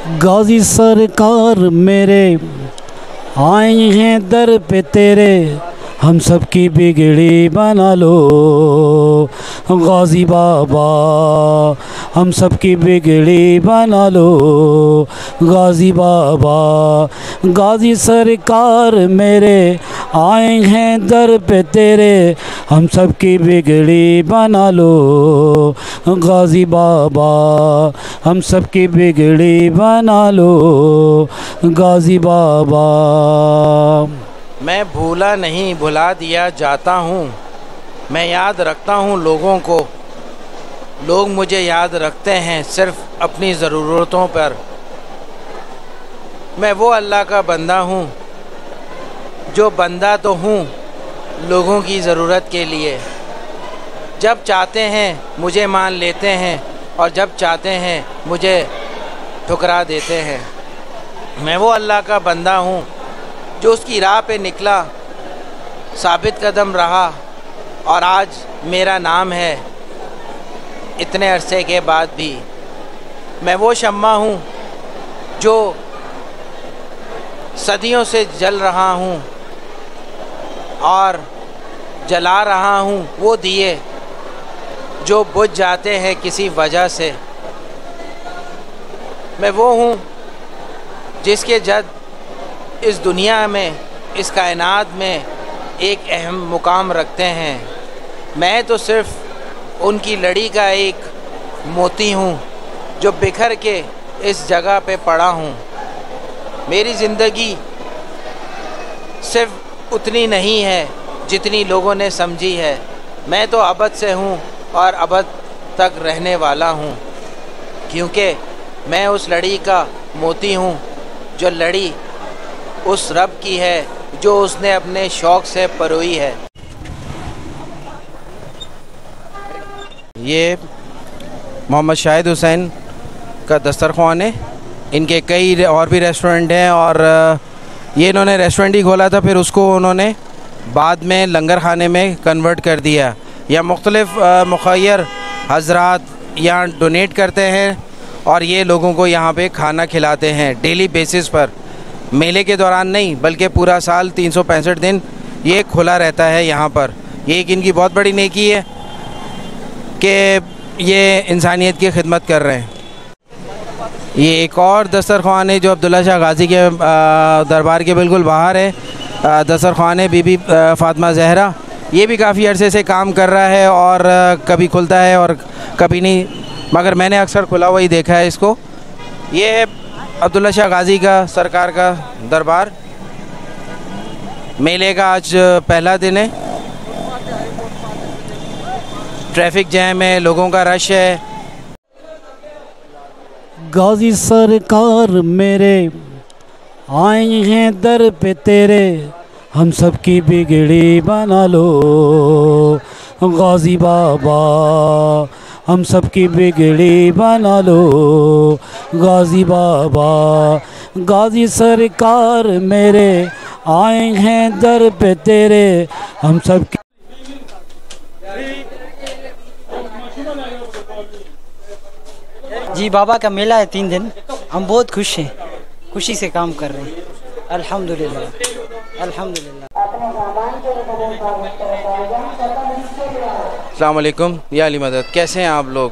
गाजी सरकार मेरे आए हैं दर पे तेरे, हम सब की बिगड़ी बना लो। गाजी बाबा हम सब की बिगड़ी बना लो। गाजी बाबा गाजी सरकार मेरे आए हैं दर पे तेरे, हम सब की बिगड़ी बना लो। गाजी बाबा हम सब की बिगड़ी बना लो। गाजी बाबा। मैं भूला नहीं भुला दिया जाता हूँ, मैं याद रखता हूँ लोगों को, लोग मुझे याद रखते हैं सिर्फ़ अपनी ज़रूरतों पर। मैं वो अल्लाह का बंदा हूँ जो बंदा तो हूँ लोगों की ज़रूरत के लिए। जब चाहते हैं मुझे मान लेते हैं और जब चाहते हैं मुझे ठुकरा देते हैं। मैं वो अल्लाह का बंदा हूँ जो उसकी राह पे निकला, साबित कदम रहा और आज मेरा नाम है इतने अरसे के बाद भी। मैं वो शम्मा हूँ जो सदियों से जल रहा हूँ और जला रहा हूँ वो दिए जो बुझ जाते हैं किसी वजह से। मैं वो हूँ जिसके जद इस दुनिया में, इस कायनात में एक अहम मुकाम रखते हैं। मैं तो सिर्फ़ उनकी लड़ी का एक मोती हूँ जो बिखर के इस जगह पे पड़ा हूँ। मेरी ज़िंदगी सिर्फ़ उतनी नहीं है जितनी लोगों ने समझी है। मैं तो अबद से हूँ और अबद तक रहने वाला हूँ, क्योंकि मैं उस लड़ी का मोती हूँ जो लड़ी उस रब की है जो उसने अपने शौक़ से परोई है। ये मोहम्मद शाहिद हुसैन का दस्तरख़्वान है। इनके कई और भी रेस्टोरेंट हैं और ये इन्होंने रेस्टोरेंट ही खोला था, फिर उसको उन्होंने बाद में लंगर खाने में कन्वर्ट कर दिया। यहाँ मुख्तलिफ़ मुख़य्यर हज़रात यहाँ डोनेट करते हैं और ये लोगों को यहाँ पे खाना खिलाते हैं डेली बेसिस पर। मेले के दौरान नहीं बल्कि पूरा साल 365 दिन ये खुला रहता है यहाँ पर। ये एक इनकी बहुत बड़ी नेकी है कि ये इंसानियत की खिदमत कर रहे हैं। ये एक और दस्तरख़्वान है जो अब्दुल्ला शाह गाज़ी के दरबार के बिल्कुल बाहर है। दस्तरख़्वान है बीबी फ़ातिमा ज़हरा। ये भी काफ़ी अरसे से काम कर रहा है और कभी खुलता है और कभी नहीं, मगर मैंने अक्सर खुला हुआ ही देखा है इसको। ये है अब्दुल्ला शाह गाज़ी का सरकार का दरबार। मेले का आज पहला दिन है। ट्रैफिक जैम है, लोगों का रश है। गाजी सरकार मेरे आए हैं दर पे तेरे, हम सब की बिगड़ी बना लो। गाजी बाबा हम सब की बिगड़ी बना लो। गाजी बाबा गाजी सरकार मेरे आए हैं दर पे तेरे, हम सब की। जी बाबा का मेला है 3 दिन। हम बहुत खुश हैं, खुशी से काम कर रहे हैं। अल्हम्दुलिल्लाह अल्हम्दुलिल्लाह। अस्सलाम वालेकुम या अली मदद, कैसे हैं आप लोग?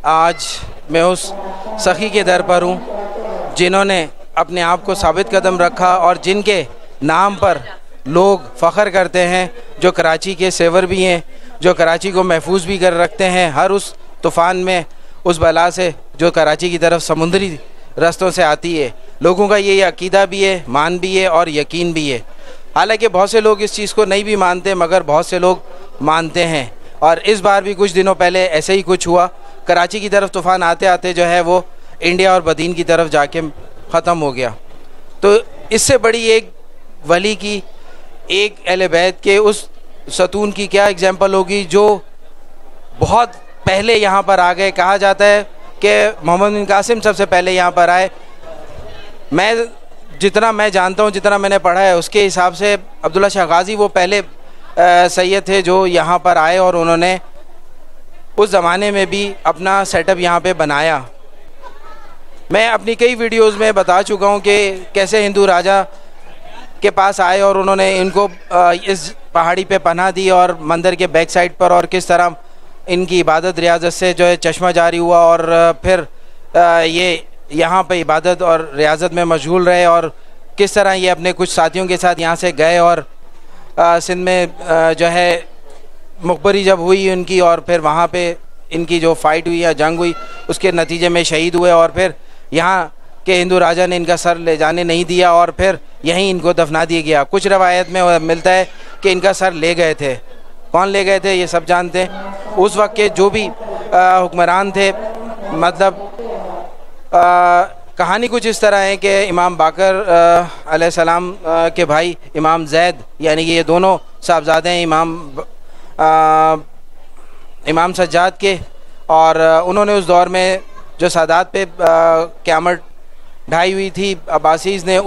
आज मैं उस सखी के दर पर हूँ जिन्होंने अपने आप को साबित कदम रखा और जिनके नाम पर लोग फ़ख्र करते हैं, जो कराची के सेवर भी हैं, जो कराची को महफूज भी कर रखते हैं हर उस तूफ़ान में, उस बला से जो कराची की तरफ समुद्री रास्तों से आती है। लोगों का ये अकीदा भी है, मान भी है और यकीन भी है। हालांकि बहुत से लोग इस चीज़ को नहीं भी मानते, मगर बहुत से लोग मानते हैं। और इस बार भी कुछ दिनों पहले ऐसे ही कुछ हुआ। कराची की तरफ तूफ़ान आते आते जो है वो इंडिया और बदीन की तरफ जाके ख़त्म हो गया। तो इससे बड़ी एक वली की, एक अहले बैत के उस सतून की क्या एग्जाम्पल होगी जो बहुत पहले यहाँ पर आ गए। कहा जाता है कि मोहम्मद बिन कासिम सबसे पहले यहाँ पर आए। जितना मैं जानता हूँ, जितना मैंने पढ़ा है, उसके हिसाब से अब्दुल्ला शाह गाज़ी वो पहले सैयद थे जो यहाँ पर आए और उन्होंने उस ज़माने में भी अपना सेटअप यहाँ पे बनाया। मैं अपनी कई वीडियोस में बता चुका हूं कि कैसे हिंदू राजा के पास आए और उन्होंने इनको इस पहाड़ी पे पनाह दी और मंदिर के बैक साइड पर, और किस तरह इनकी इबादत रियाजत से जो है चश्मा जारी हुआ और फिर ये यहाँ पे इबादत और रियाजत में मशगूल रहे, और किस तरह ये अपने कुछ साथियों के साथ यहाँ से गए और सिंध में जो है मुखबरी जब हुई उनकी, और फिर वहाँ पे इनकी जो फ़ाइट हुई या जंग हुई उसके नतीजे में शहीद हुए, और फिर यहाँ के हिंदू राजा ने इनका सर ले जाने नहीं दिया और फिर यहीं इनको दफना दिया गया। कुछ रवायत में मिलता है कि इनका सर ले गए थे। कौन ले गए थे ये सब जानते हैं। उस वक्त के जो भी हुक्मरान थे, मतलब कहानी कुछ इस तरह है कि इमाम बाकर अलैहिस्सलाम के भाई इमाम जैद, यानी कि ये दोनों साहबजादे हैं इमाम सज्जाद के, और उन्होंने उस दौर में जो सादात पे क़यामत ढाई हुई थी अब्बासीज़ ने,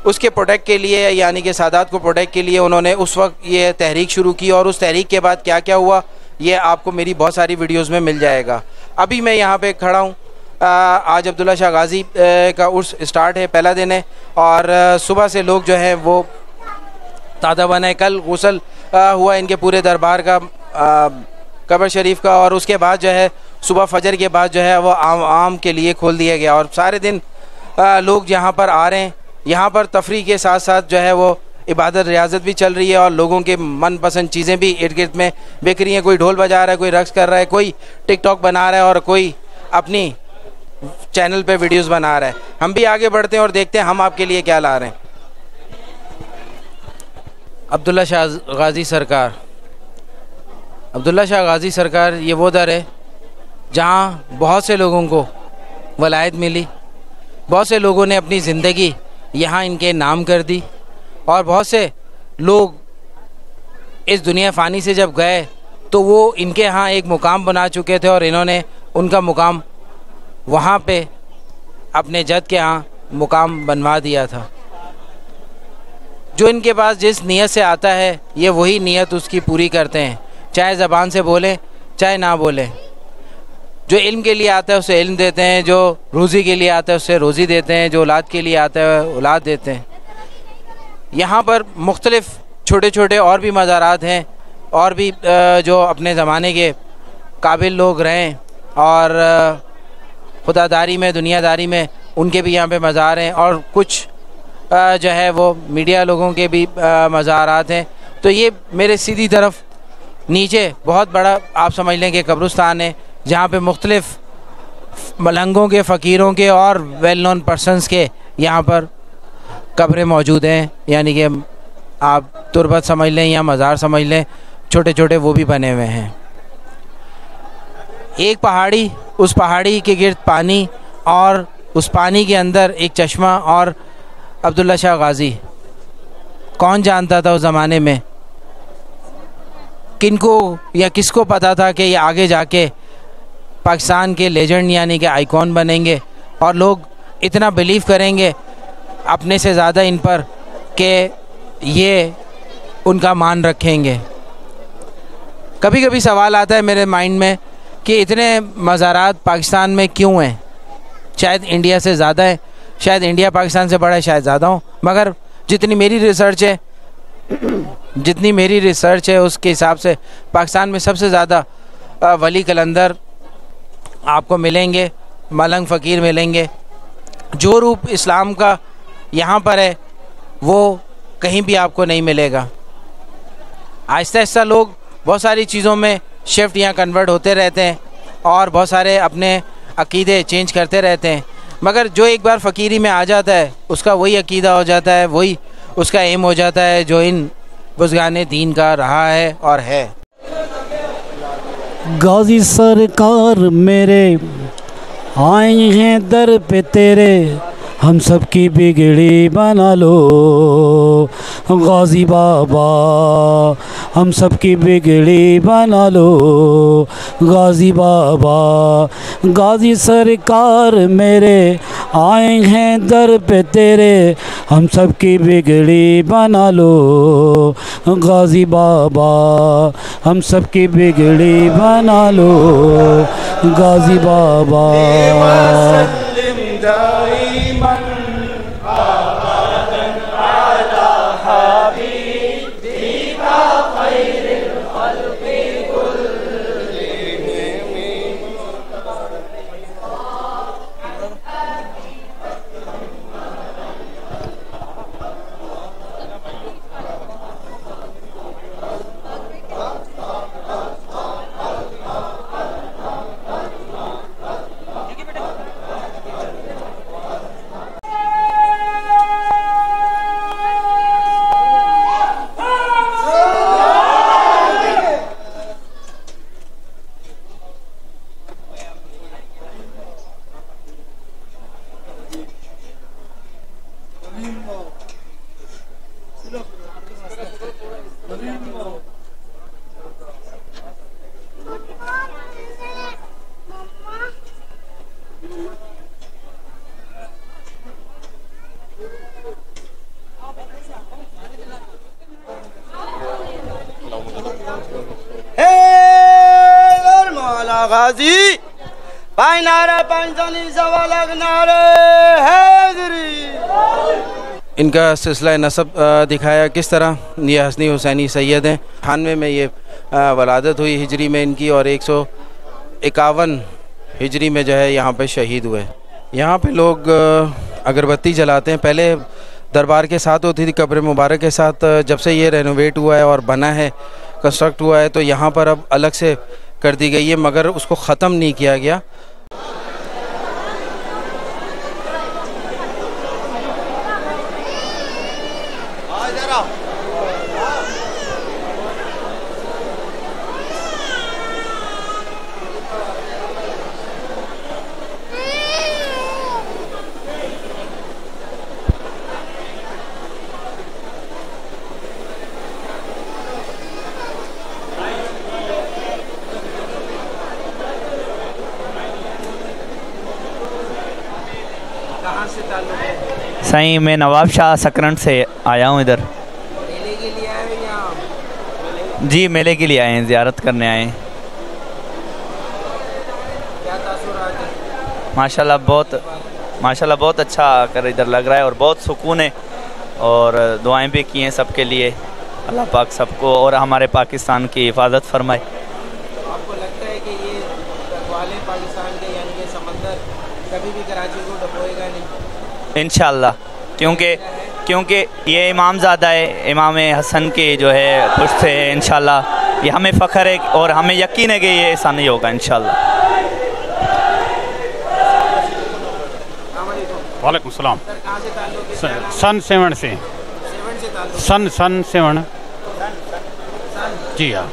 उसके प्रोटेक्ट के लिए, यानी कि सादात को प्रोटेक्ट के लिए उन्होंने उस वक्त ये तहरीक शुरू की, और उस तहरीक के बाद क्या क्या हुआ ये आपको मेरी बहुत सारी वीडियोस में मिल जाएगा। अभी मैं यहाँ पे खड़ा हूँ, आज अब्दुल्ला शाह गाज़ी का उर्स स्टार्ट है, पहला दिन है, और सुबह से लोग जो हैं वो ताज़ा बना है। कल गुस्ल हुआ इनके पूरे दरबार का, कब्र शरीफ का, और उसके बाद जो है सुबह फजर के बाद जो है वो आम के लिए खोल दिया गया, और सारे दिन लोग यहाँ पर आ रहे हैं। यहाँ पर तफरी के साथ साथ जो है वो इबादत रियाजत भी चल रही है, और लोगों के मनपसंद चीज़ें भी इर्द गिर्द में बिक रही हैं। कोई ढोल बजा रहा है, कोई रक्स कर रहा है, कोई टिकटॉक बना रहा है, और कोई अपनी चैनल पे वीडियोस बना रहा है। हम भी आगे बढ़ते हैं और देखते हैं हम आपके लिए क्या ला रहे हैं। अब्दुल्ला शाह गाज़ी सरकार, अब्दुल्ला शाह गाज़ी सरकार ये वो दर है जहाँ बहुत से लोगों को वलायत मिली, बहुत से लोगों ने अपनी ज़िंदगी यहाँ इनके नाम कर दी, और बहुत से लोग इस दुनिया फ़ानी से जब गए तो वो इनके यहाँ एक मुकाम बना चुके थे, और इन्होंने उनका मुकाम वहाँ पे अपने जद के यहाँ मुकाम बनवा दिया था। जो इनके पास जिस नीयत से आता है ये वही नीयत उसकी पूरी करते हैं, चाहे ज़बान से बोलें चाहे ना बोलें। जो इल्म के लिए आता है उसे इल्म देते हैं, जो रोज़ी के लिए आता है उससे रोज़ी देते हैं, जो औलाद के लिए आता है औलाद देते हैं। यहाँ पर मुख्तलिफ़ छोटे छोटे और भी मज़ारात हैं, और भी जो अपने ज़माने के काबिल लोग रहें और खुदादारी में दुनियादारी में उनके भी यहाँ पे मज़ार हैं, और कुछ जो है वो मीडिया लोगों के भी मज़ारात हैं। तो ये मेरे सीधी तरफ नीचे बहुत बड़ा आप समझ लें कि कब्रिस्तान है, जहाँ पे मुख्तलिफ़ मलंगों के, फ़कीरों के और वेल नोन पर्सनस के यहाँ पर कब्रें मौजूद हैं, यानी कि आप तुरबत समझ लें या मज़ार समझ लें, छोटे छोटे वो भी बने हुए हैं। एक पहाड़ी, उस पहाड़ी के गिर्द पानी, और उस पानी के अंदर एक चश्मा, और अब्दुल्ला शाह गाज़ी। कौन जानता था उस ज़माने में, किनको या किसको पता था कि ये आगे जाके पाकिस्तान के लेजेंड यानी कि आइकॉन बनेंगे, और लोग इतना बिलीव करेंगे अपने से ज़्यादा इन पर कि ये उनका मान रखेंगे। कभी कभी सवाल आता है मेरे माइंड में कि इतने मज़ारात पाकिस्तान में क्यों हैं। शायद इंडिया से ज़्यादा है, शायद इंडिया पाकिस्तान से बड़ा है, शायद ज़्यादा हो, मगर जितनी मेरी रिसर्च है उसके हिसाब से पाकिस्तान में सबसे ज़्यादा वली कलंदर आपको मिलेंगे, मलंग फ़कीर मिलेंगे। जो रूप इस्लाम का यहाँ पर है वो कहीं भी आपको नहीं मिलेगा। आहिस्ता आहिस्ता लोग बहुत सारी चीज़ों में शिफ्ट या कन्वर्ट होते रहते हैं, और बहुत सारे अपने अकीदे चेंज करते रहते हैं, मगर जो एक बार फ़कीरी में आ जाता है उसका वही अकीदा हो जाता है, वही उसका एम हो जाता है जो इन बुज़ुर्गाने दीन का रहा है और है। गाज़ी सरकार मेरे आए हैं दर पे तेरे, हम सब की बिगड़ी बना लो गाज़ी बाबा, हम सब की बिगड़ी बना लो गाज़ी बाबा। गाज़ी सरकार मेरे आए हैं दर पे तेरे, हम सब की बिगड़ी बना लो गाज़ी बाबा, हम सब की बिगड़ी बना लो गाज़ी बाबा। गाजी पाई नारे पंचनी सवालक नारे हैदरी। इनका सिलसिला नसब दिखाया किस तरह। ये हसनी हुसैनी सैयद हैं। 98 में ये वलादत हुई हिजरी में इनकी, और 151 हिजरी में जो है यहाँ पे शहीद हुए। यहाँ पे लोग अगरबत्ती जलाते हैं। पहले दरबार के साथ होती थी, कब्र मुबारक के साथ। जब से ये रेनोवेट हुआ है और बना है, कंस्ट्रक्ट हुआ है, तो यहाँ पर अब अलग से कर दी गई है, मगर उसको ख़त्म नहीं किया गया। सही, मैं नवाब शाह सकरंट से आया हूँ इधर। मेले के लिए आए हैं यहाँ? जी, मेले के लिए आए हैं, ज़ियारत करने आए हैं। क्या तासुर आज है? माशाल्लाह बहुत अच्छा कर इधर लग रहा है, और बहुत सुकून है। और दुआएं भी की हैं सबके लिए, अल्लाह पाक सबको और हमारे पाकिस्तान की हिफाजत फरमाए। आपको लगता है कि ये वाले पाकिस्तान के यानी कि समंदर कभी भी कराची को डुबोएगा नहीं? इंशाअल्लाह, क्योंकि ये इमामज़ादा है, इमाम हसन के जो है पुश्त से है। इंशाअल्लाह ये हमें फ़ख्र है और हमें यकीन है कि ये ऐसा नहीं होगा इंशाअल्लाह। वालेकुम सलाम। सन 7 से सन 7 जी हाँ।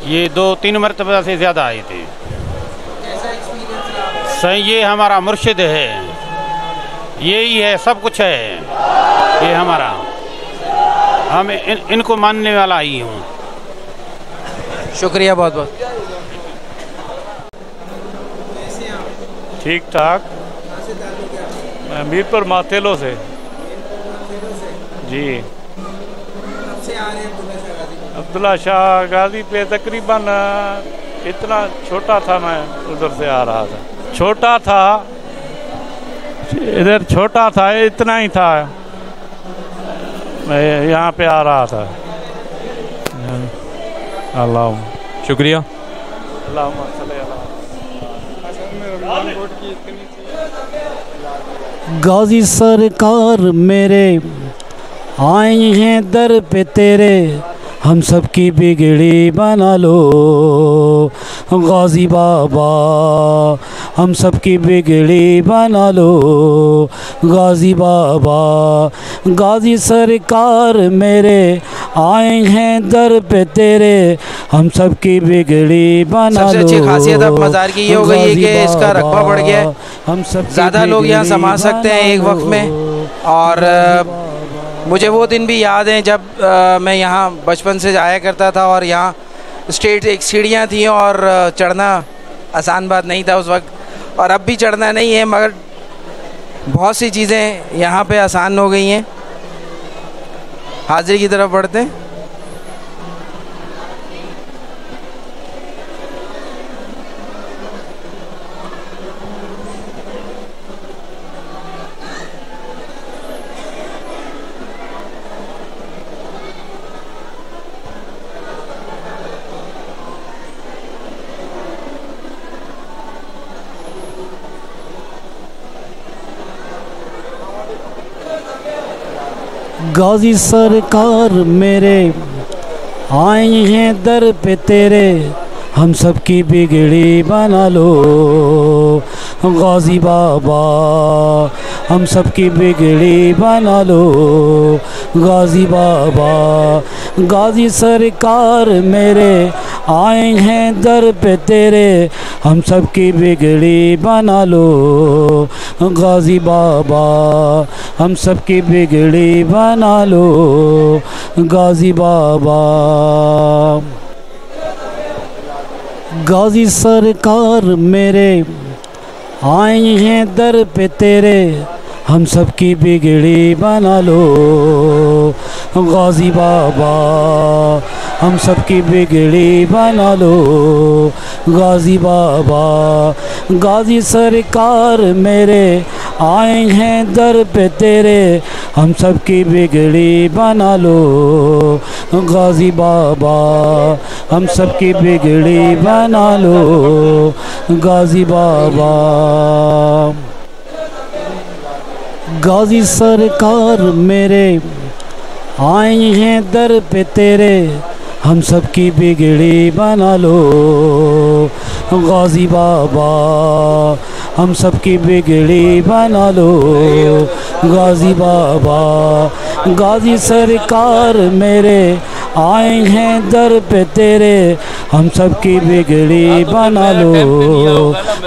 ये 2-3 मरतबा से ज़्यादा आए थे। सही, ये हमारा मुर्शिद है, यही है, सब कुछ है ये हमारा। हम इनको मानने वाला ही हूँ। शुक्रिया बहुत बहुत। ठीक ठाक। मैं मीरपुर माथेलो से जी। अब्दुल्ला शाह गाजी पे तकरीबन इतना छोटा था, मैं उधर से आ रहा था। छोटा था, इधर छोटा था, इतना ही था, मैं यहाँ पे आ रहा था। अल्लाह शुक्रिया। गाजी सरकार मेरे आए हैं दर पे तेरे, हम सब की बिगड़ी बना लो गाजी बाबा, हम सब की बिगड़ी बना लो गाजी बाबा। गाजी सरकार मेरे आए हैं दर पे तेरे, हम सब की बिगड़ी बना लो। सबसे अच्छी खासियत अब मज़ार की ये हो गई है कि इसका रकबा बढ़ गया है, हम सब ज़्यादा लोग यहाँ समा सकते हैं एक वक्त में। और मुझे वो दिन भी याद हैं जब मैं यहाँ बचपन से आया करता था, और यहाँ स्टेट एक सीढ़ियाँ थी और चढ़ना आसान बात नहीं था उस वक्त, और अब भी चढ़ना नहीं है, मगर बहुत सी चीज़ें यहाँ पे आसान हो गई हैं। हाजिरी की तरफ बढ़ते हैं। गाजी सरकार मेरे आए हैं दर पे तेरे, हम सब की बिगड़ी बना लो। गाजी बाबा हम सब की बिगड़ी बना लो। गाजी बाबा गाजी सरकार मेरे आए हैं दर पे तेरे, हम सब की बिगड़ी बना लो। गाजी बाबा हम सब की बिगड़ी बना लो। गाजी बाबा गाजी सरकार मेरे आए हैं दर पे तेरे, हम सब की बिगड़ी बना लो। गाजी बाबा हम सब की बिगड़ी बना लो। गाजी बाबा गाजी सरकार मेरे आए हैं दर पे तेरे, हम सब की बिगड़ी बना लो। गाजी बाबा हम सब की बिगड़ी बना लो। गाजी बाबा गाजी सरकार मेरे आए हैं दर पे तेरे, हम सब की बिगड़ी बना लो। गाजी बाबा हम सब की बिगड़ी बना लो। गाजी बाबा गाजी सरकार मेरे आए हैं दर पे तेरे, हम सब की बिगड़ी बना लो।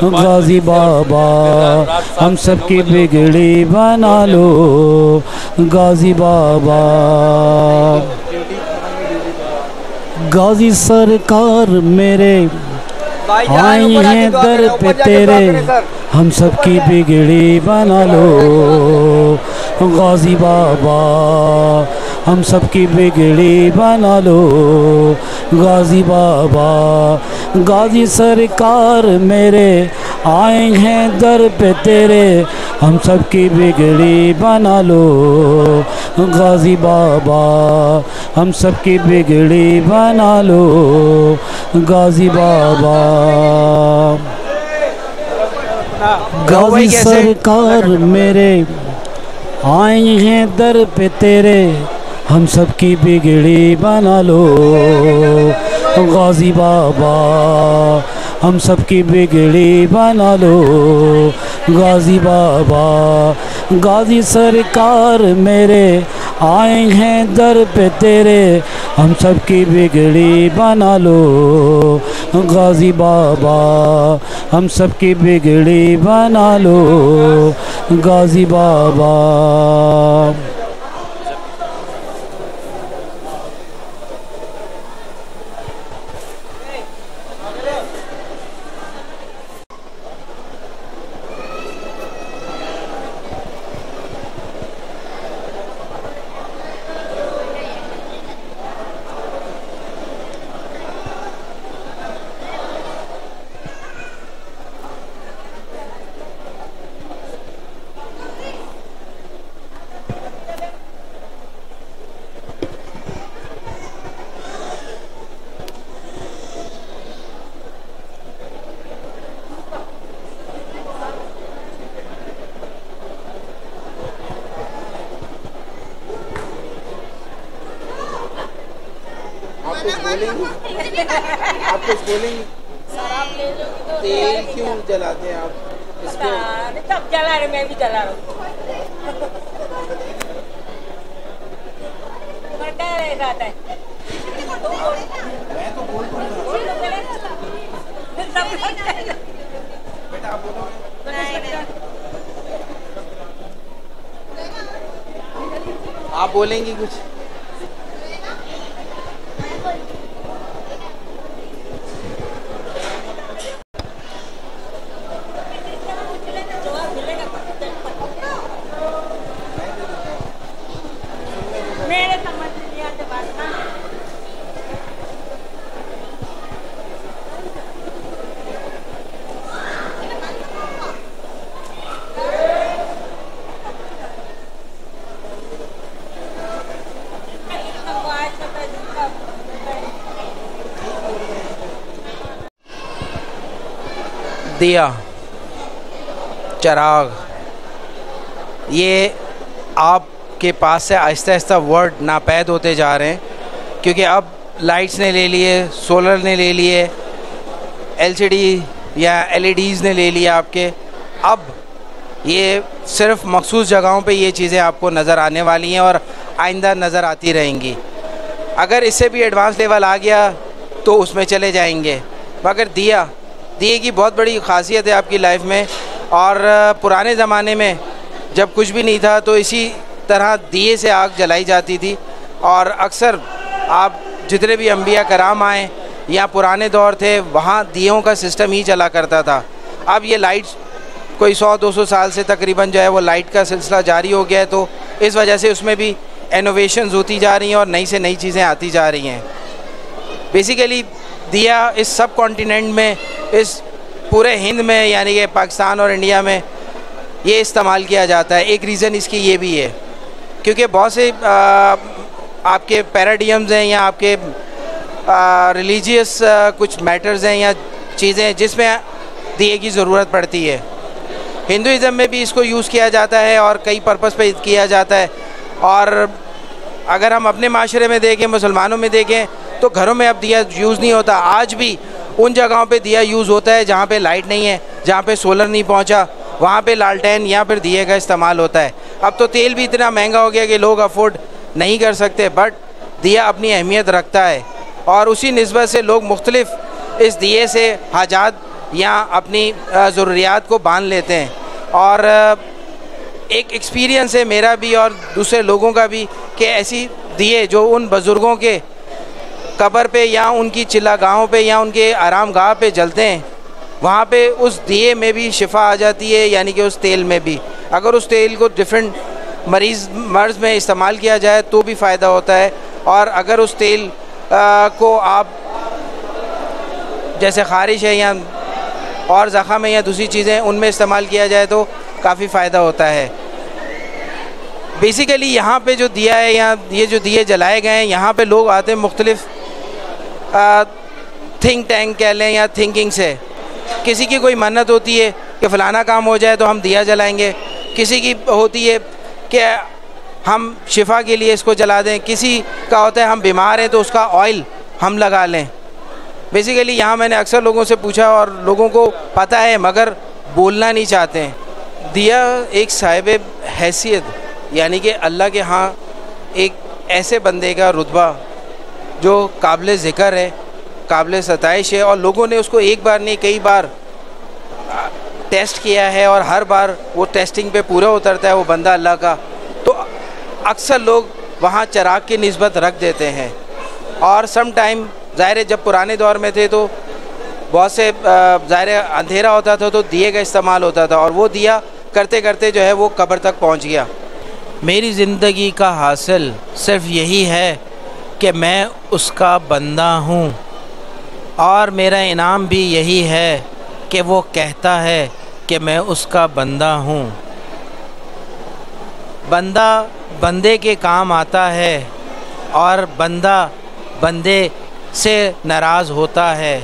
गाजी बाबा हम सब की बिगड़ी बना लो। गाजी बाबा गाजी सरकार मेरे आए हैं दर पे तेरे, हम सब की बिगड़ी बना लो। गाजी बाबा हम सब की बिगड़ी बना लो। गाजी बाबा गाजी सरकार मेरे आए हैं दर पे तेरे, हम सब की बिगड़ी बना लो। गाजी बाबा हम सब की बिगड़ी बना लो। गाजी बाबा गाजी सरकार मेरे आए हैं दर पे तेरे, हम सब की बिगड़ी बना लो। गाजी बाबा हम सब की बिगड़ी बना लो। गाजी बाबा गाजी सरकार मेरे आए हैं दर पे तेरे, हम सब की बिगड़ी बना लो। गाजी बाबा हम सब की बिगड़ी बना लो। गाजी बाबा आप कुछ बोलेंगे? तेल क्यों जलाते हैं आप? सब जला रहे, मैं भी जला रहा हूँ। मैं तो बोल बेटा आप बोलोगे? आप बोलेंगी कुछ? दिया चिराग, ये आपके पास से आहिस्ता आहिस्ता वर्ड नापैद होते जा रहे हैं, क्योंकि अब लाइट्स ने ले लिए, सोलर ने ले लिए, एलसीडी या एलईडीज़ ने ले लिया आपके। अब ये सिर्फ मखसूस जगहों पे ये चीज़ें आपको नज़र आने वाली हैं और आइंदा नज़र आती रहेंगी। अगर इससे भी एडवांस लेवल आ गया तो उसमें चले जाएंगे, मगर दिए की बहुत बड़ी ख़ासियत है आपकी लाइफ में। और पुराने ज़माने में जब कुछ भी नहीं था तो इसी तरह दिए से आग जलाई जाती थी, और अक्सर आप जितने भी अंबिया कराम आए या पुराने दौर थे वहाँ दियों का सिस्टम ही चला करता था। अब ये लाइट्स कोई 100-200 साल से तकरीबन जो है वो लाइट का सिलसिला जारी हो गया है, तो इस वजह से उसमें भी इनोवेशंस होती जा रही हैं और नई से नई चीज़ें आती जा रही हैं। बेसिकली दिया इस सब कॉन्टिनेंट में, इस पूरे हिंद में, यानी कि पाकिस्तान और इंडिया में ये इस्तेमाल किया जाता है। एक रीज़न इसकी ये भी है क्योंकि बहुत से आपके पैराडियम्स हैं या आपके रिलीजियस कुछ मैटर्स हैं या चीज़ें जिसमें दिए की ज़रूरत पड़ती है। हिंदुइज़म में भी इसको यूज़ किया जाता है और कई पर्पस पे किया जाता है। और अगर हम अपने माशरे में देखें, मुसलमानों में देखें, तो घरों में अब दिया यूज़ नहीं होता। आज भी उन जगहों पे दिया यूज़ होता है जहाँ पे लाइट नहीं है, जहाँ पे सोलर नहीं पहुँचा, वहाँ पे लालटेन या फिर दिए का इस्तेमाल होता है। अब तो तेल भी इतना महंगा हो गया कि लोग अफोर्ड नहीं कर सकते, बट दिया अपनी अहमियत रखता है और उसी निस्बत से लोग मुख्तलिफ इस दिए से हाजात या अपनी ज़रूरियात को बांध लेते हैं। और एक एक्सपीरियंस है मेरा भी और दूसरे लोगों का भी कि ऐसी दिए जो उन बुज़ुर्गों के कब्र पे या उनकी चिल्लागाहों पे या उनके आराम गाह पे जलते हैं, वहाँ पे उस दिए में भी शिफा आ जाती है, यानी कि उस तेल में भी। अगर उस तेल को डिफरेंट मर्ज़ में इस्तेमाल किया जाए तो भी फ़ायदा होता है, और अगर उस तेल को आप जैसे ख़ारिश है या और ज़ख़म है या दूसरी चीज़ें उनमें इस्तेमाल किया जाए तो काफ़ी फ़ायदा होता है। बेसिकली यहाँ पे जो दिया है या ये जो दिए जलाए गए हैं, यहाँ पे लोग आते हैं मुख्तलिफ़ थिंक टैंक कह लें या थिंकिंग से। किसी की कोई मन्नत होती है कि फ़लाना काम हो जाए तो हम दिया जलाएंगे, किसी की होती है कि हम शिफा के लिए इसको जला दें, किसी का होता है हम बीमार हैं तो उसका ऑयल हम लगा लें। बेसिकली यहाँ मैंने अक्सर लोगों से पूछा और लोगों को पता है मगर बोलना नहीं चाहते हैं। दिया एक साहिब हैसियत, यानी कि अल्लाह के यहाँ एक ऐसे बंदे का रुतबा जो काबिल ज़िक्र है, काबिल सताइश है, और लोगों ने उसको एक बार नहीं कई बार टेस्ट किया है और हर बार वो टेस्टिंग पे पूरा उतरता है वो बंदा अल्लाह का। तो अक्सर लोग वहाँ चिराग की निस्बत रख देते हैं। और सम टाइम ज़ाहिर है जब पुराने दौर में थे तो बहुत से ज़ाहिर अंधेरा होता था तो दिए का इस्तेमाल होता था, और वो दिया करते करते जो है वो कब्र तक पहुँच गया। मेरी ज़िंदगी का हासिल सिर्फ़ यही है कि मैं उसका बंदा हूँ, और मेरा इनाम भी यही है कि वो कहता है कि मैं उसका बंदा हूँ। बंदा बंदे के काम आता है और बंदा बंदे से नाराज़ होता है,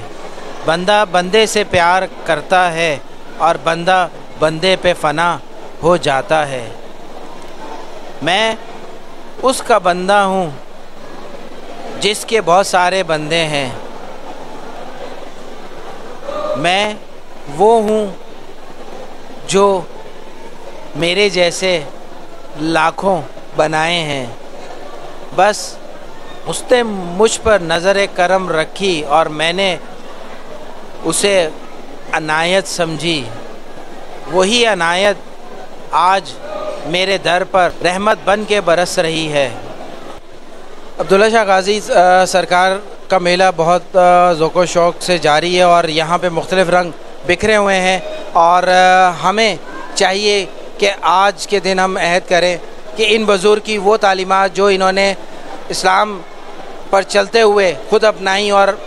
बंदा बंदे से प्यार करता है और बंदा बंदे पे फ़ना हो जाता है। मैं उसका बंदा हूँ जिसके बहुत सारे बंदे हैं। मैं वो हूँ जो मेरे जैसे लाखों बनाए हैं, बस उसने मुझ पर नज़र करम रखी और मैंने उसे अनायत समझी। वही अनायत आज मेरे दर पर रहमत बन के बरस रही है। अब्दुल्ला शाह गाज़ी सरकार का मेला बहुत ज़ौक़ शौक़ से जारी है और यहाँ पे मुख्तलिफ़ रंग बिखरे हुए हैं, और हमें चाहिए कि आज के दिन हम अहद करें कि इन बुज़ुर्ग की वो तालीमात जो इन्होंने इस्लाम पर चलते हुए ख़ुद अपनाई और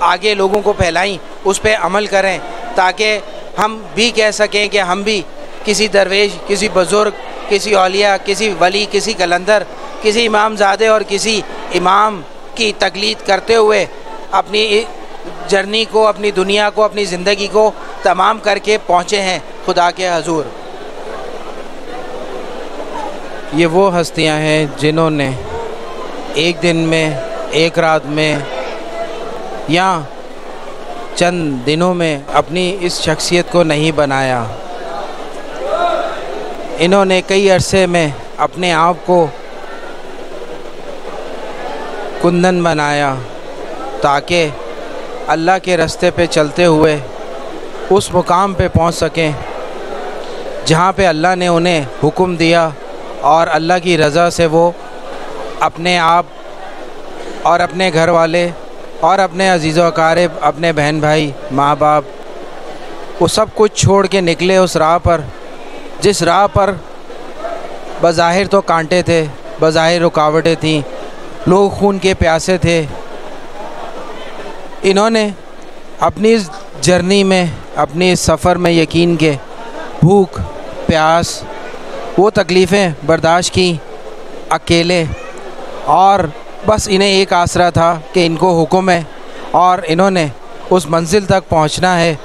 आगे लोगों को फैलाई, उस पर अमल करें, ताकि हम भी कह सकें कि हम भी किसी दरवेश, किसी बुज़ुर्ग, किसी औलिया, किसी वली, किसी कलंदर, किसी इमामज़ादे और किसी इमाम की तकलीद करते हुए अपनी जर्नी को, अपनी दुनिया को, अपनी ज़िंदगी को तमाम करके पहुँचे हैं खुदा के हजूर। ये वो हस्तियां हैं जिन्होंने एक दिन में, एक रात में या चंद दिनों में अपनी इस शख्सियत को नहीं बनाया। इन्होंने कई अरसे में अपने आप को कुंदन बनाया ताकि अल्लाह के रास्ते पे चलते हुए उस मुकाम पे पहुंच सकें जहां पे अल्लाह ने उन्हें हुक्म दिया और अल्लाह की रज़ा से वो अपने आप और अपने घर वाले और अपने अजीज़ व अकारिब, अपने बहन भाई, माँ बाप, वो सब कुछ छोड़ के निकले उस राह पर, जिस राह पर बज़ाहिर तो कांटे थे, बज़ाहिर रुकावटें थीं, लोग खून के प्यासे थे। इन्होंने अपनी इस जर्नी में, अपनी इस सफ़र में यकीन के भूख प्यास वो तकलीफ़ें बर्दाश्त की अकेले, और बस इन्हें एक आसरा था कि इनको हुक्म है और इन्होंने उस मंजिल तक पहुंचना है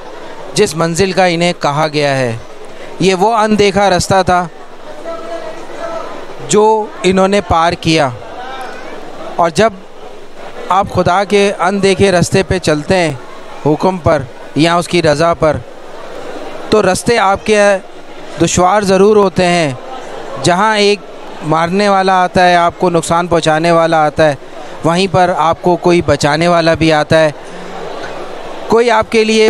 जिस मंजिल का इन्हें कहा गया है। ये वो अनदेखा रास्ता था जो इन्होंने पार किया। और जब आप खुदा के अनदेखे रास्ते पे चलते हैं हुक्म पर या उसकी रज़ा पर, तो रास्ते आपके दुश्वार ज़रूर होते हैं। जहाँ एक मारने वाला आता है, आपको नुकसान पहुँचाने वाला आता है, वहीं पर आपको कोई बचाने वाला भी आता है। कोई आपके लिए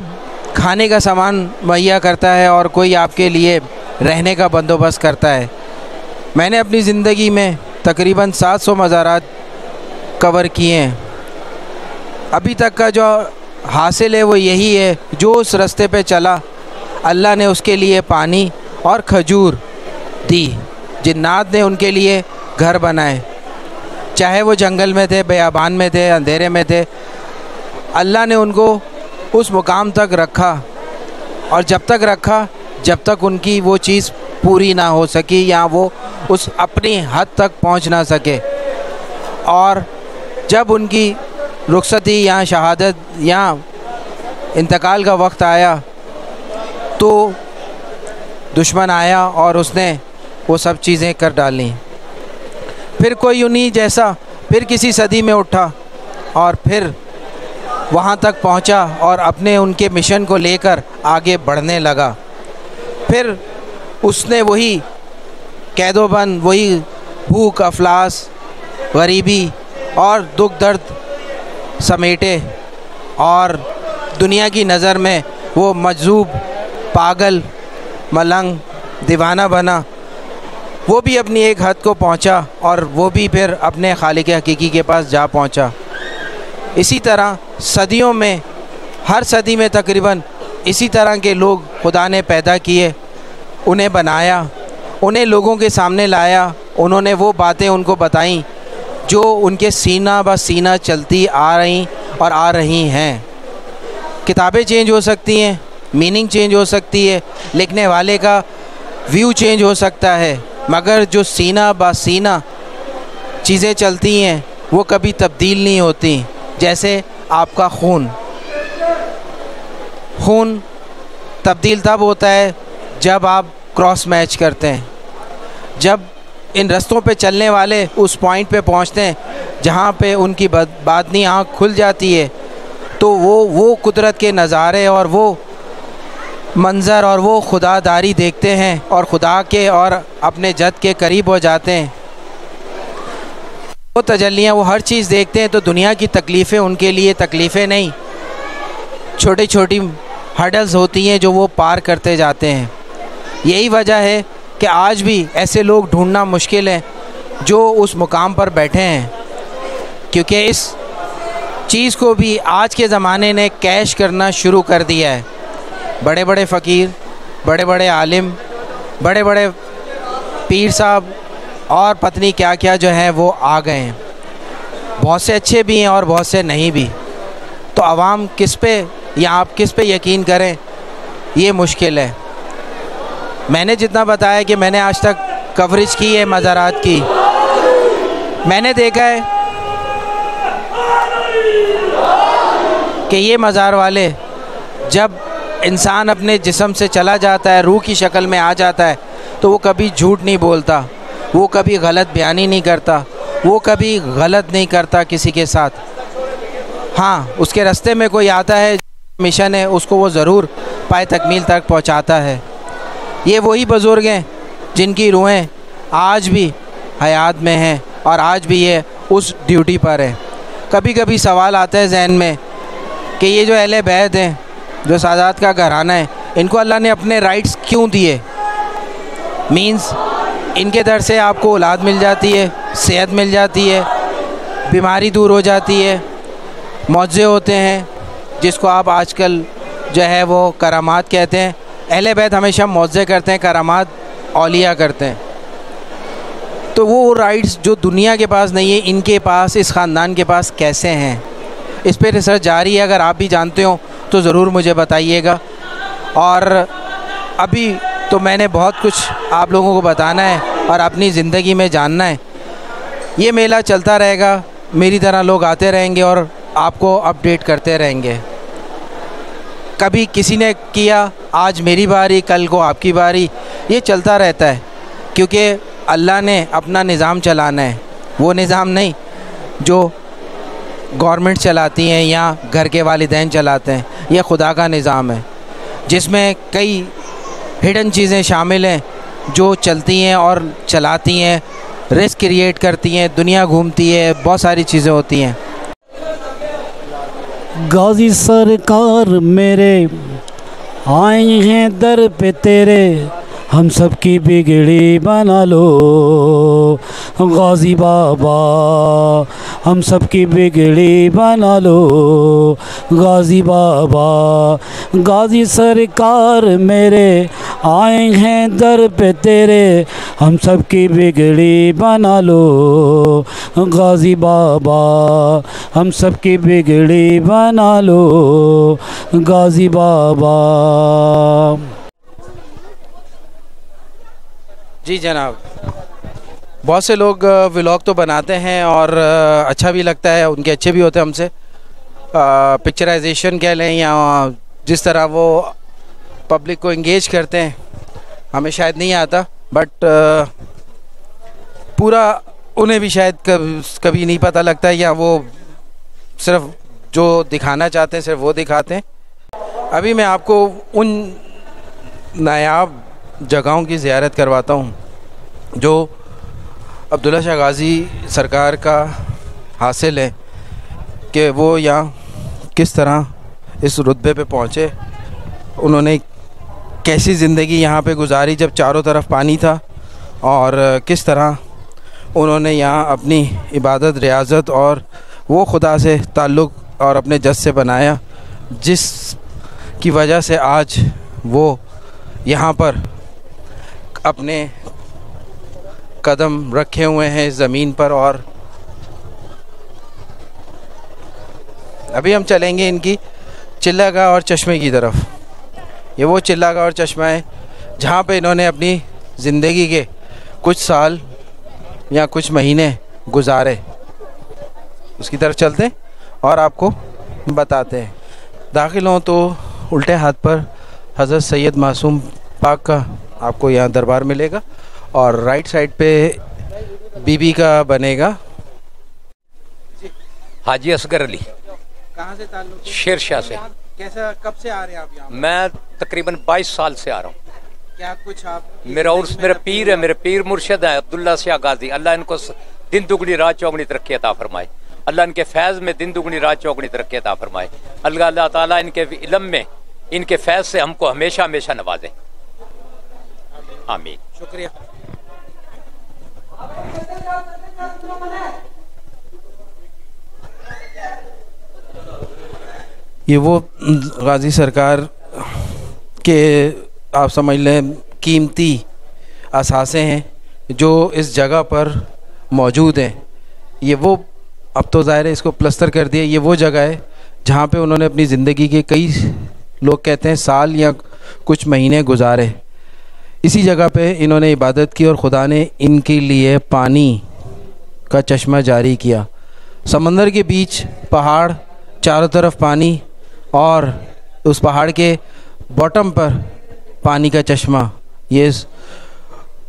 खाने का सामान मुहैया करता है और कोई आपके लिए रहने का बंदोबस्त करता है। मैंने अपनी ज़िंदगी में तकरीबन 700 मज़ारात कवर किए हैं। अभी तक का जो हासिल है वो यही है, जो उस रास्ते पे चला अल्लाह ने उसके लिए पानी और खजूर दी। जिन्नात ने उनके लिए घर बनाए, चाहे वो जंगल में थे, बयाबान में थे, अंधेरे में थे, अल्लाह ने उनको उस मुकाम तक रखा। और जब तक रखा जब तक उनकी वो चीज़ पूरी ना हो सकी या वो उस अपनी हद तक पहुंच ना सके। और जब उनकी रुखसती या शहादत या इंतकाल का वक्त आया तो दुश्मन आया और उसने वो सब चीज़ें कर डाली। फिर कोई उन्हीं जैसा फिर किसी सदी में उठा और फिर वहाँ तक पहुँचा और अपने उनके मिशन को लेकर आगे बढ़ने लगा। फिर उसने वही कैदोबंद, वही भूख अफलास, गरीबी और दुख दर्द समेटे और दुनिया की नज़र में वो मजजूब, पागल, मलंग, दीवाना बना। वो भी अपनी एक हद को पहुंचा और वो भी फिर अपने खालिक हकीकी के पास जा पहुंचा। इसी तरह सदियों में, हर सदी में तकरीबन इसी तरह के लोग खुदा ने पैदा किए, उन्हें बनाया, उन्हें लोगों के सामने लाया। उन्होंने वो बातें उनको बताईं जो उनके सीना ब सीना चलती आ रही और आ रही हैं। किताबें चेंज हो सकती हैं, मीनिंग चेंज हो सकती है, लिखने वाले का व्यू चेंज हो सकता है, मगर जो सीना ब सीना चीज़ें चलती हैं वो कभी तब्दील नहीं होती। जैसे आपका खून तब्दील तब होता है जब आप क्रॉस मैच करते हैं। जब इन रास्तों पे चलने वाले उस पॉइंट पे पहुंचते हैं जहाँ पे उनकी बादनी आँख खुल जाती है, तो वो कुदरत के नज़ारे और वो मंज़र और वो खुदादारी देखते हैं और खुदा के और अपने जद के करीब हो जाते हैं। वो तजल्लियाँ, वो हर चीज़ देखते हैं तो दुनिया की तकलीफ़ें उनके लिए तकलीफ़ें नहीं, छोटी छोटी हर्डल्स होती हैं जो वो पार करते जाते हैं। यही वजह है कि आज भी ऐसे लोग ढूंढना मुश्किल है जो उस मुकाम पर बैठे हैं, क्योंकि इस चीज़ को भी आज के ज़माने ने कैश करना शुरू कर दिया है। बड़े बड़े फ़कीर, बड़े बड़े आलिम, बड़े बड़े पीर साहब और पत्नी क्या क्या जो है वो आ गए हैं। बहुत से अच्छे भी हैं और बहुत से नहीं भी। तो आवाम किस पे या आप किस पे यकीन करें, ये मुश्किल है। मैंने जितना बताया कि मैंने आज तक कवरेज की है मज़ारात की, मैंने देखा है कि ये मज़ार वाले जब इंसान अपने जिस्म से चला जाता है, रूह की शक्ल में आ जाता है, तो वो कभी झूठ नहीं बोलता, वो कभी गलत बयानी नहीं करता, वो कभी गलत नहीं करता किसी के साथ। हाँ, उसके रास्ते में कोई आता है, मिशन है, उसको वो ज़रूर पाए तकमील तक पहुंचाता है। ये वही बुज़ुर्ग हैं जिनकी रूहें आज भी हयात में हैं और आज भी ये उस ड्यूटी पर है। कभी कभी सवाल आता है जहन में कि ये जो अहले बैत हैं, जो सादात का घराना है, इनको अल्लाह ने अपने राइट्स क्यों दिए? मीन्स इनके दर से आपको औलाद मिल जाती है, सेहत मिल जाती है, बीमारी दूर हो जाती है, मौजे होते हैं जिसको आप आजकल जो है वो करामात कहते हैं। अहले बैत हमेशा मौजे करते हैं, करामात औलिया करते हैं। तो वो राइट्स जो दुनिया के पास नहीं है, इनके पास, इस ख़ानदान के पास कैसे हैं? इस पर रिसर्च जारी है। अगर आप भी जानते हो तो ज़रूर मुझे बताइएगा। और अभी तो मैंने बहुत कुछ आप लोगों को बताना है और अपनी ज़िंदगी में जानना है। ये मेला चलता रहेगा, मेरी तरह लोग आते रहेंगे और आपको अपडेट करते रहेंगे। कभी किसी ने किया, आज मेरी बारी, कल को आपकी बारी, ये चलता रहता है, क्योंकि अल्लाह ने अपना निज़ाम चलाना है। वो निज़ाम नहीं जो गवर्नमेंट चलाती हैं या घर के वालिदैन चलाते हैं, ये खुदा का निज़ाम है जिसमें कई हिडन चीज़ें शामिल हैं जो चलती हैं और चलाती हैं, रिस्क क्रिएट करती हैं, दुनिया घूमती है, बहुत सारी चीज़ें होती हैं। गाजी सरकार मेरे आए हैं दर पे तेरे, हम सब की बिगड़ी बना लो गाजी बाबा, हम सब की बिगड़ी बना लो गाजी बाबा। गाजी सरकार मेरे आए हैं दर पे तेरे, हम सब की बिगड़ी बना लो गाजी बाबा, हम सब की बिगड़ी बना लो गाजी बाबा। जी जनाब, बहुत से लोग व्लॉग तो बनाते हैं और अच्छा भी लगता है, उनके अच्छे भी होते हैं हमसे। पिक्चराइजेशन कह लें या जिस तरह वो पब्लिक को इंगेज करते हैं, हमें शायद नहीं आता, बट पूरा उन्हें भी शायद कभी नहीं पता लगता, या वो सिर्फ जो दिखाना चाहते हैं सिर्फ वो दिखाते हैं। अभी मैं आपको उन नायाब जगहों की ज़ियारत करवाता हूँ जो अब्दुल्ला शाह गाज़ी सरकार का हासिल है कि वो यहाँ किस तरह इस रुतबे पे पहुँचे, उन्होंने कैसी ज़िंदगी यहाँ पे गुजारी जब चारों तरफ पानी था, और किस तरह उन्होंने यहाँ अपनी इबादत, रियाज़त और वो खुदा से ताल्लुक़ और अपने जस से बनाया, जिस की वजह से आज वो यहाँ पर अपने कदम रखे हुए हैं इस ज़मीन पर। और अभी हम चलेंगे इनकी चिल्लागाह और चश्मे की तरफ। ये वो चिल्लागाह और चश्मा है जहाँ पे इन्होंने अपनी ज़िंदगी के कुछ साल या कुछ महीने गुजारे। उसकी तरफ चलते हैं और आपको बताते हैं। दाखिल हों तो उल्टे हाथ पर हज़रत सैयद मासूम पाक का आपको यहाँ दरबार मिलेगा और राइट साइड पे बीबी का बनेगा। हाजी असगर अली। कहाँ से ताल्लुक? शेरशाह से। कैसा, कब से आ रहे हैं आप यहाँ? मैं तकरीबन 22 साल से आ रहा हूँ। क्या कुछ आप? मेरा उर्स, मेरा पीर है, मेरे पीर मुर्शिद है अब्दुल्ला शाह गाजी। अल्लाह इनको दिन दुगनी रात चौगनी तरक्की अता फरमाए। अल्लाह इनके फैज़ में दिन दुगनी रात चौगनी तरक्की अता फरमाए। अल्लाह ताला इनके इल्म में, इनके फैज़ से हमको हमेशा हमेशा नवाजे। आमीन। शुक्रिया। ये वो गाजी सरकार के आप समझ लें कीमती असासे हैं जो इस जगह पर मौजूद हैं। ये वो, अब तो ज़ाहिर है इसको प्लस्तर कर दिया, ये वो जगह है जहाँ पे उन्होंने अपनी ज़िंदगी के कई, लोग कहते हैं साल या कुछ महीने गुजारे। इसी जगह पे इन्होंने इबादत की और खुदा ने इनके लिए पानी का चश्मा जारी किया। समंदर के बीच पहाड़, चारों तरफ पानी, और उस पहाड़ के बॉटम पर पानी का चश्मा, ये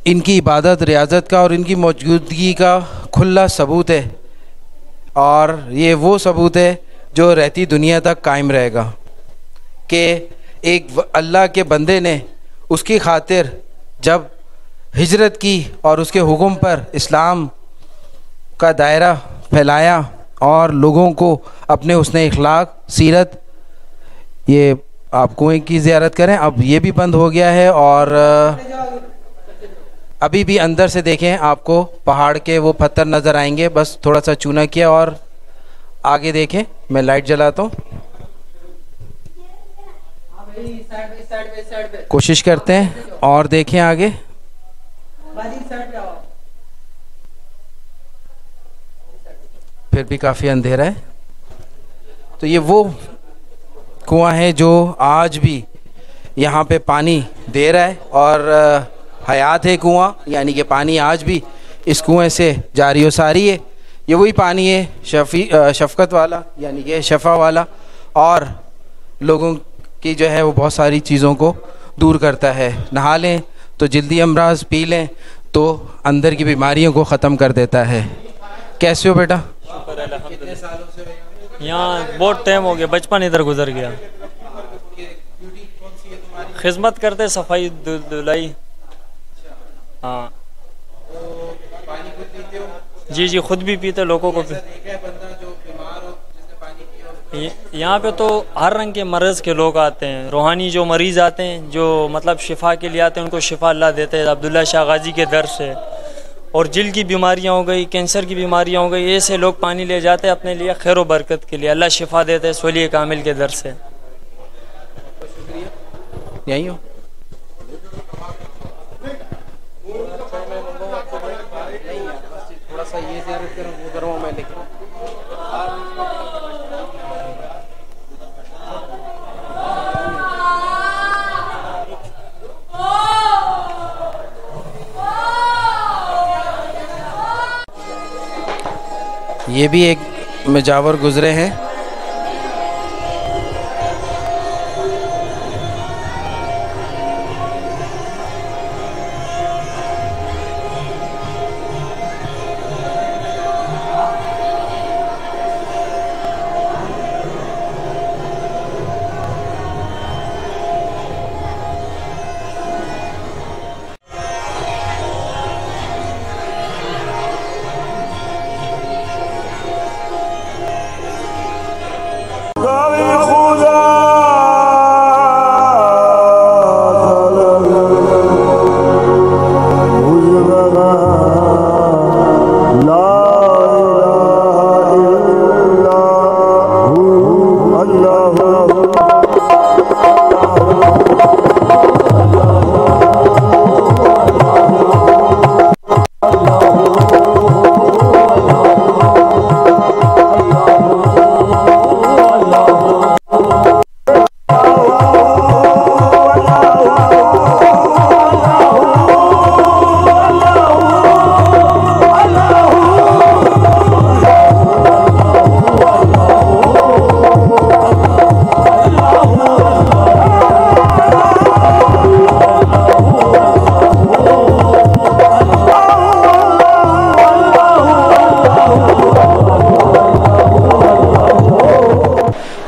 इनकी इबादत, रियाजत का और इनकी मौजूदगी का खुला सबूत है, और ये वो सबूत है जो रहती दुनिया तक कायम रहेगा कि एक अल्लाह के बंदे ने उसकी खातिर जब हिजरत की और उसके हुक्म पर इस्लाम का दायरा फैलाया और लोगों को अपने उसने इखलाक, सीरत, ये आप कुएं की ज़ियारत करें। अब ये भी बंद हो गया है और अभी भी अंदर से देखें आपको पहाड़ के वो पत्थर नज़र आएंगे, बस थोड़ा सा चूना किया। और आगे देखें, मैं लाइट जलाता हूँ, कोशिश करते हैं और देखें आगे। फिर भी काफ़ी अंधेरा है। तो ये वो कुआं है जो आज भी यहाँ पे पानी दे रहा है और हयात है कुआं, यानी कि पानी आज भी इस कुएं से जारी व सारी है। ये वही पानी है शफ़क़त वाला, यानी कि शफ़ा वाला, और लोगों की जो है वो बहुत सारी चीज़ों को दूर करता है। नहा लें तो जल्दी अमराज, पी लें तो अंदर की बीमारियों को ख़त्म कर देता है। कैसे हो बेटा? कितने सालों से यहाँ? बहुत टाइम हो गया, बचपन इधर गुजर गया। खिदमत करते, सफाई धुलाई। हाँ जी जी, खुद भी पीते, लोगों को यहाँ पे तो हर रंग के मर्ज़ के लोग आते हैं। रूहानी जो मरीज़ आते हैं, जो मतलब शिफा के लिए आते हैं, उनको शिफा अल्लाह देते हैं अब्दुल्ला शाह गाजी के दर से। और जिल की बीमारियाँ हो गई, कैंसर की बीमारियाँ हो गई, ऐसे लोग पानी ले जाते हैं अपने लिए खैर व बरकत के लिए। अल्लाह शिफा देते हैं वली कामिल के दर से। यही हो थोड़ा सा ये ज़ियारत करूँ, उधर हूँ मैं, लेकिन ये भी एक मुजावर गुजरे हैं।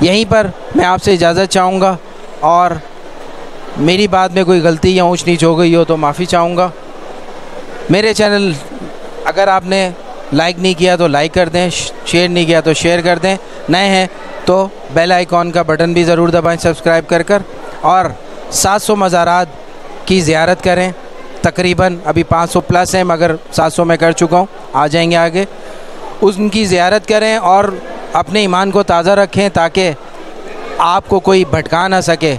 यहीं पर मैं आपसे इजाज़त चाहूँगा, और मेरी बात में कोई गलती या ऊंच नीच हो गई हो तो माफ़ी चाहूँगा। मेरे चैनल अगर आपने लाइक नहीं किया तो लाइक कर दें, शेयर नहीं किया तो शेयर कर दें, नए हैं तो बेल आइकॉन का बटन भी ज़रूर दबाएं सब्सक्राइब कर और 700 मज़ारात की ज़ियारत करें। तकरीबन अभी 500 प्लस हैं, मगर 700 मैं कर चुका हूँ, आ जाएंगे आगे। उनकी ज़ियारत करें और अपने ईमान को ताज़ा रखें ताकि आपको कोई भटका ना सके,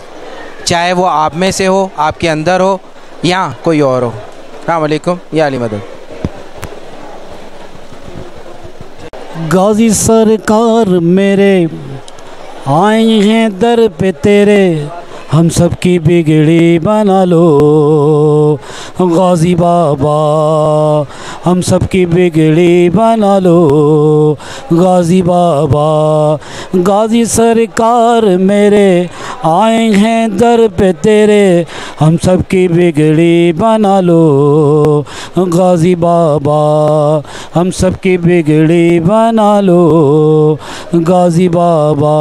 चाहे वो आप में से हो, आपके अंदर हो या कोई और हो। अस्सलाम वालेकुम, या अली मदद। गाजी सरकार मेरे आए हैं दर पे तेरे, हम सब की बिगड़ी बना लो गाजी बाबा, हम सब की बिगड़ी बना लो गाजी बाबा। गाजी सरकार मेरे आए हैं दर पे तेरे, हम सब की बिगड़ी बना लो गाजी बाबा, हम सब की बिगड़ी बना लो गाजी बाबा।